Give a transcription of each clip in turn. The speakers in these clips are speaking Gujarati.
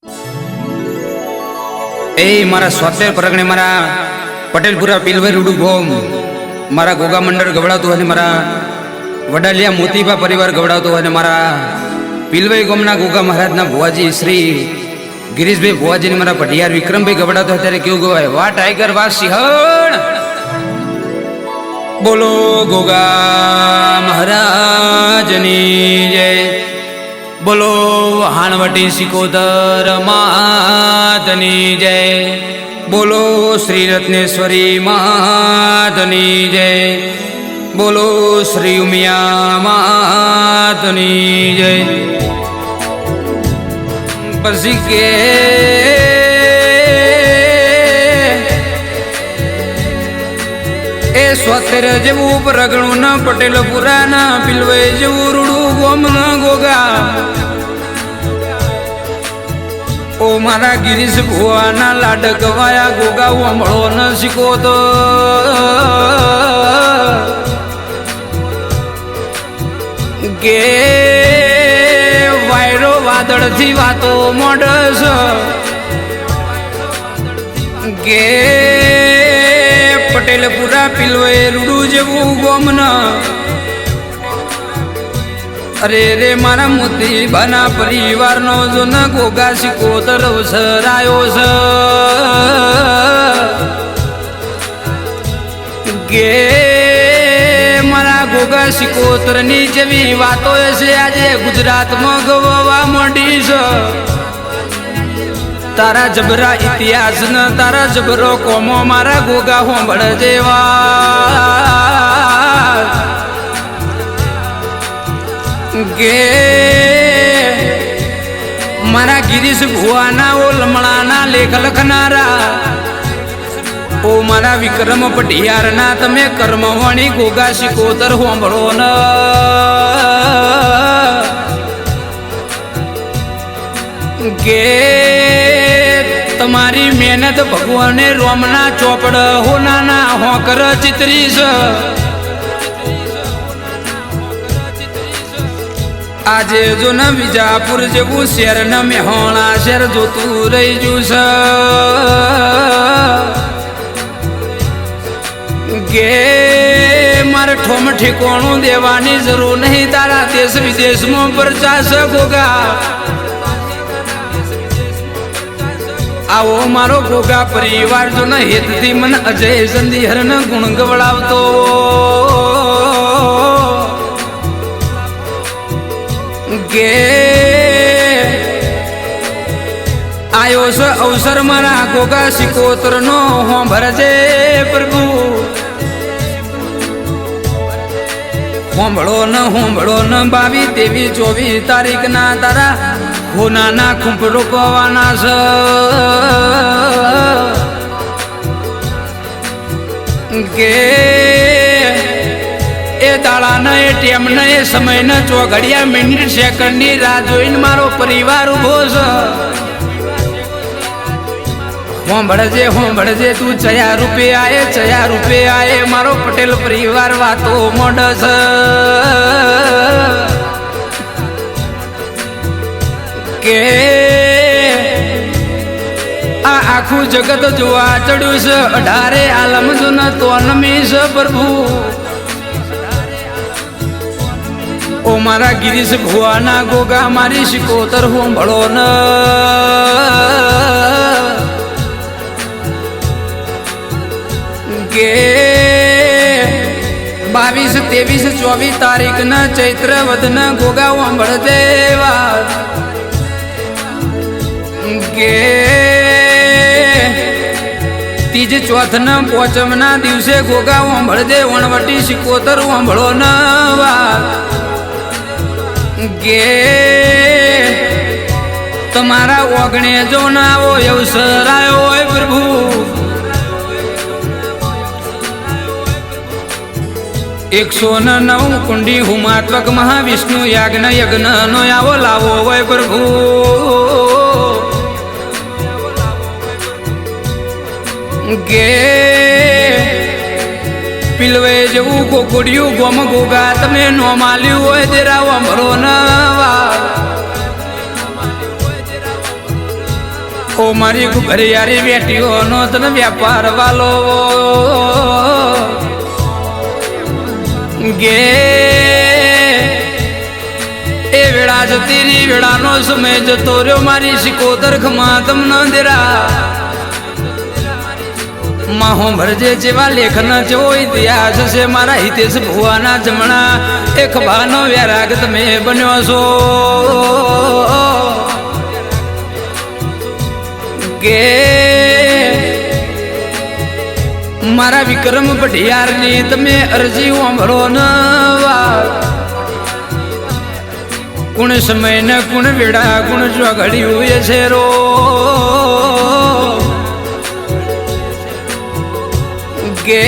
એ મારા સ્વાતેર પરગણે મારા પટેલપુરા પીલભાઈ રૂડુ ગોમ મારા ગોગા મંડળ ગવડાવતું અને મારા વડાલિયા મોતીબા પરિવાર ગવડાવતો અને મારા પીલભાઈ ગોમના ગોગા મહારાજના ભુવાજી શ્રી ગિરીશભાઈ ભુવાજીને મારા પઢિયાર વિક્રમભાઈ ગવડાવતો અત્યારે કેવું ગવાય, વાહ ટાઈગર વાહ સિંહણ, બોલો ગોગા મહારાજની જય, બોલો હાણવટી સિકોદર માતની જય, બોલો શ્રી રત્નેશ્વરી માતની જય, બોલો શ્રી ઉમિયા માતની જય. પછી કે એ સ્વતેર જેવું પરગણું ન પટેલપુરા ના પીલભાઈ જેવું રૂડું ગોમ ન ગોગા, ઓ મારા ગિરીશ ભુવાના લાડ ગવાયા ગોગા વમળો ન શીખો તો કે વાયરો વાદળથી વાતો મોડસ કે પટેલપુરા પીલભાઈ રૂડું જેવું ગોમ ન, અરે રે મારા મોતી બાના પરિવારનો જો ન ગોગા સિકોતર અવસરાયો છે કે મારા ગોગા સિકોતરની જેવી વાતો છે આજે ગુજરાતમાં ગવવા માંડી છે. તારા જબરા ઇતિહાસ ન તારા જબરો કોમો મારા ગોગા હોંભળ જેવા કે મારા ગિરીશ ભુવાના ઓ લમણાના લેખ લખનારા, ઓ મારા વિક્રમ પઢિયારના તમે કર્મવાણી ગોગા સિકોતર હોંભળો ન કે તમારી મહેનત ભગવાને રોમના ચોપડ હોનાના હોકર ચિત્રી છે. આજે જો ન વિજાપુર જેવું શહેર ન મેહોણા શહેર જોતું રહી ગયું છે કે મારે ઠોમ ઠેકોણું દેવાની જરૂર નહીં, તારા દેશ વિદેશમાં પ્રચાર છે ગોગા. આવો મારો ગોગા પરિવાર જો ન હેતથી મને અજય સંધિહર ન ગુણ ગવડાવતો કે આયો છે અવસર મારા ગોગા સિકોતર નો હોંભળજે પ્રભુ, હોંભળો ન 22, 23, 24 તારીખ ના તારા હોનાના ખૂંપ રોપવાના છે કે એ દાડા ન એ ટેમ ન એ સમય ન ચોઘડિયા મિનિટ સેકન્ડની રાહ જોઈને મારો પરિવાર ઉભો છે. હોંભળજે તું ચયા રૂપે આયે મારો પટેલ પરિવાર વાતો મોડસ કે આ આખું જગત જોવા ચડ્યું છે, 18 આલમ જો ન તો નમી છે પ્રભુ. ઓ મારા ગિરીશ ભુવાના ગોગા મારી સિકોતર હોંભળો ન કે 22, 23, 24 તારીખ ન ચૈત્ર વદ ન ગોગા હોંભળ દેવા કે ત્રીજ ચોથ ન પોચમ ના દિવસે ગોગા હોંભળ દે વણવટી સિકોતર હોંભળો ન વા કે તમારા ઓગણે જો ના આવો અવસરાયો હોય પ્રભુ, એકસો 9 કુંડી હુમાત્મક મહાવિષ્ણુ યાજ્ઞ યજ્ઞ નો આવો લાવો હોય પ્રભુ કે પીલવે જેવું કોકડિયું ગોમ ગોગા તમે નો માલ્યું હોય તેરા અમરો નવા ઓ મારી ઘરે યારી બેટીઓ નો તને વ્યાપાર વાલો ગે એ વેળા જતી રી વેળાનો સમય જતો રહ્યો મારી સિકોતર ખમા તમ ન દેરા માહો ભરજે જેવા લેખન જેવો ઇતિહાસ છે મારા હિતેશ ભુવાના જમણા એ ખભાનો વ્યારાગ તમે બન્યો છો કે મારા વિક્રમ પઢિયારની તમે અરજી સાંભળો ન કુણ સમય ને કુણ વેળા કુણ જો ઘડ્યું એ છે રો કે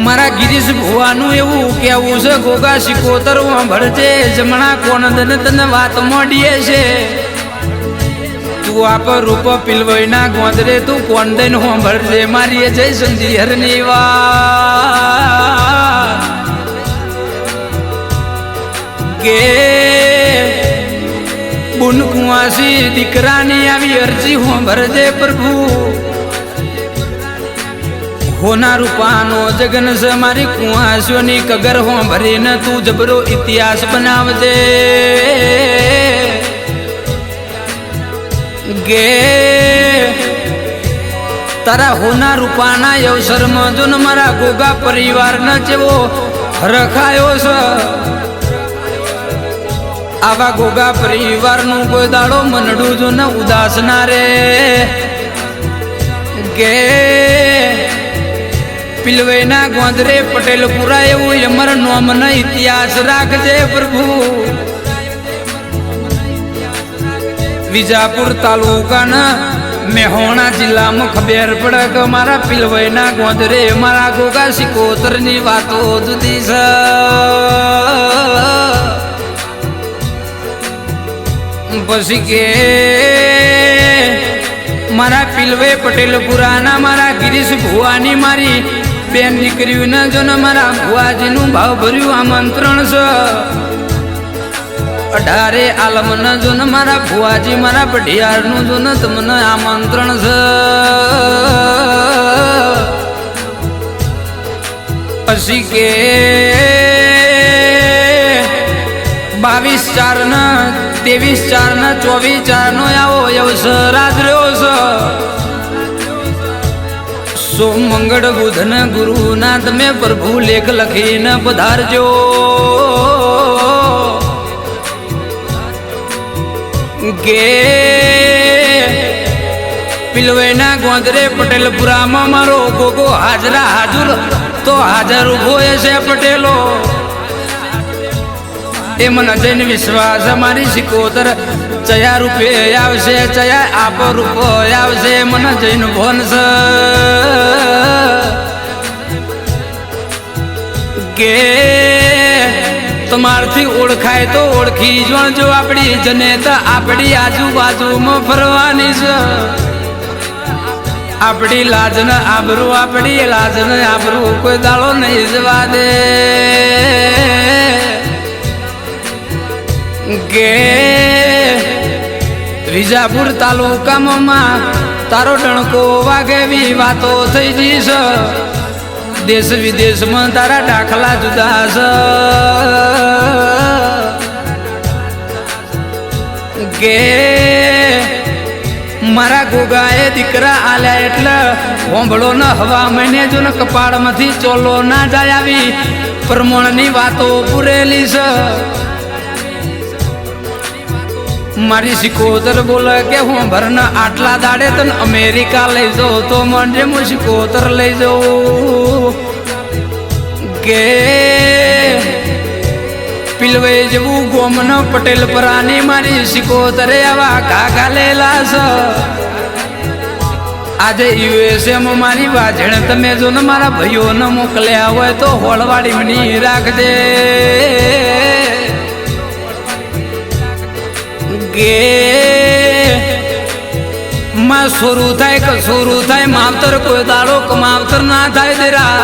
મારા ગિરીશ ભુવાનું એવું કેવું છે ગોગા સિકોતર સાંભળજે જમણા કોણ તને તને વાત મોડીએ છે તું આપ રૂપ પીલવઈના ગોંદરે તું કોણ દઈને સાંભળજે મારી જય સંધિહરની વાત કે બુન કુંવાસી દીકરાની આવી અરજી સાંભળજે પ્રભુ હોના રૂપાનો જગન છે મારી કુંવાસીઓની કગર સાંભળીને તું જબરો ઇતિહાસ બનાવજે ગે તારા હોના રૂપાના અવસરમાં જો ને મારા ગોગા પરિવારને જેવો રખાયો છે આવા ગોગા પરિવારનું કોઈ દાડો મનડું જો ને ઉદાસ ના રે ગે પિલવેના ગોંદરે પટેલપુરા એવું અમર નોમનો ઇતિહાસ રાખજે પ્રભુ વિજાપુર તાલુકાના મેહોણા જિલ્લામાં ખબર પડે કે મારા પિલવેના ગોંદરે મારા ગોગા સિકોતરની વાતો જુદી છે પછી કે મારા પિલવે પટેલપુરાના મારા ગિરીશ ભુવાની મારી બેન દીકરીઓને જો ને મારા ભુવાજીનું ભાવ ભર્યું આમંત્રણ છે 18 આલમને જો ને મારા ભુવાજી મારા પઢિયારનું જો ને તમને આમંત્રણ છે પછી કે 22/4 ને 23/4 ને 24/4 નો આવો અવસર આદર્યો છે સોમ મંગળ બુધ ને ગુરુ ના તમે પ્રભુ લેખ લખીને પધારજો ગે પિલવેના ગોંદરે પટેલપુરામાં મારો ગોગો હાજરા હાજર તો હાજર ઉભો છે પટેલો એ મને જઈને વિશ્વાસ મારી સિકોતર ચયા રૂપે આવશે ચયા આપ રૂપ આવશે મને જઈને ભોન કે તમારથી ઓળખાય તો ઓળખી જોજો આપણી જનેતા આપણી આજુબાજુમાં ફરવાની છે આપણી લાજને આબરૂ આપણી લાજને આબરૂ કોઈ દાડો નહીં જવા દે કે વિજાપુર તાલુકામાં તારો ડણકો વાગેવી વાતો થઈ જઈશ દેશ વિદેશમાં તારા દાખલા જુદા છે કે મારા ગોગાએ દીકરા આલ્યા એટલે હોંભળો ન હવા મહિને જો ને કપાળમાંથી ચોલો ના જાય આવી પ્રમાણની વાતો પૂરેલી છે મારી સિકોતર બોલે કે હું ભરના આટલા દાડે તને અમેરિકા લઈ જાઉં તો મને હું સિકોતર લઈ જાઉં કે પિલવે જેવું ગોમનો પટેલપુરાની મારી સિકોતરે આવા કાકા લેલા છે આજે યુએસએમાં મારી વાજણ તમે જો ને મારા ભાઈઓને મોકલ્યા હોય તો હોળવાડી મની રાખજે કે માં શરૂ થાય કે શરૂ થાય માવતર કોઈ દાડો કમાવતર ના થાય દેરા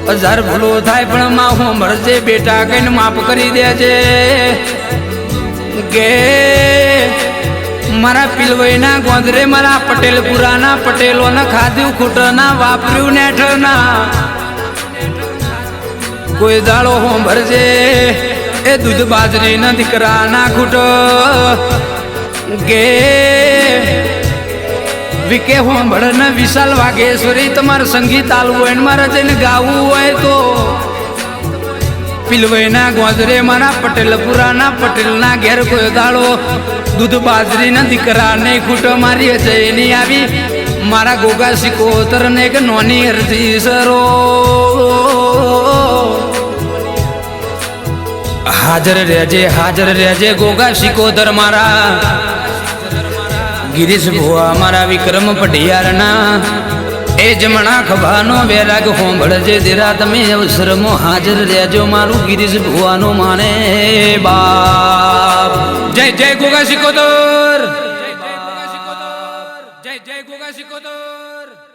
1000 ભૂલો થાય પણ માં હું મરજે બેટા કઈને માફ કરી દેજે ગે મારા પિલવઈના ગોંદરે મારા પટેલપુરાના પટેલોને ખાધ્યું ખૂટના વાપર્યું નેઠના કોઈ દાડો હોંભરજે એ દૂધ બાજરીના દીકરાના ખૂટ ગે વિકે હોંભળ ને વિશાલ વાઘેશ્વરી તમારે સંગીત આલવું હોય મારે જઈને ગાવું હોય તો પિલવઈના ગોંદરે મારા પટેલપુરાના પટેલના ઘેર કોઈ દાડો દૂધ બાજરીના દીકરા ને ખૂટ મારી જઈની આવી મારા ગોગા સિકોતર ને એક નોની અરજી સરો હાજર રહેજે ગોગા સિકોતર મારા ગિરીશ ભુવા મારા વિક્રમ પઢિયારના એ જમણા ખભાનો બેરાગ હોંભળજે દેરા તમે અવસરમાં હાજર રહેજો મારું ગિરીશ ભુવાનો માને બાપ જય જય ગોગા સિકોતર જય જય ગોગા સિકોતર